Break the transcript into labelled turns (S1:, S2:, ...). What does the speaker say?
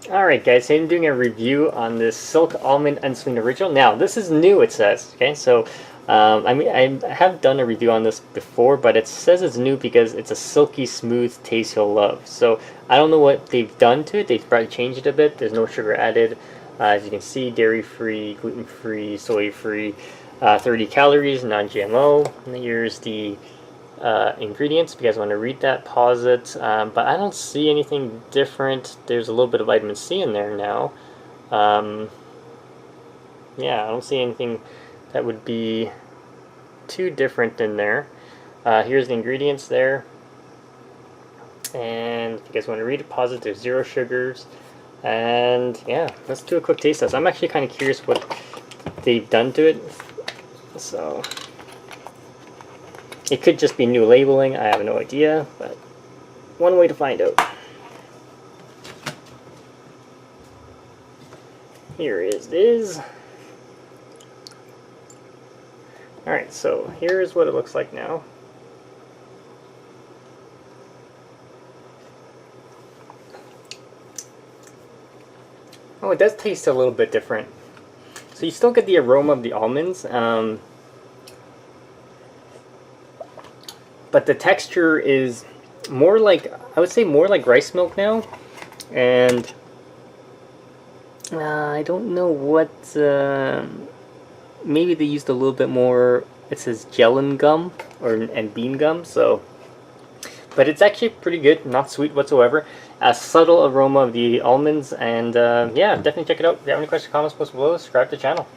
S1: Alright guys, so I'm doing a review on this SILK Almond Unsweetened Original. Now, this is new, it says. Okay, so I mean, I have done a review on this before, but it says it's new because it's a silky smooth taste you'll love. So I don't know what they've done to it. They've probably changed it a bit. There's no sugar added. As you can see, dairy-free, gluten-free, soy-free, 30 calories, non-GMO. And here's the ingredients. If you guys want to read that, pause it. But I don't see anything different. There's a little bit of vitamin C in there now. Yeah, I don't see anything that would be too different in there. Here's the ingredients there. And if you guys want to read it, pause it. There's 0 sugars. And yeah, let's do a quick taste test. I'm actually kind of curious what they've done to it. So it could just be new labeling, I have no idea, but one way to find out. Here it is. Alright, so here's what it looks like now. Oh, it does taste a little bit different. So you still get the aroma of the almonds, but the texture is more like, I would say more like rice milk now. And I don't know what, maybe they used a little bit more, it says gellan gum and bean gum, so. But it's actually pretty good, not sweet whatsoever. A subtle aroma of the almonds, and yeah, definitely check it out. If you have any questions or comments, post below, subscribe to the channel.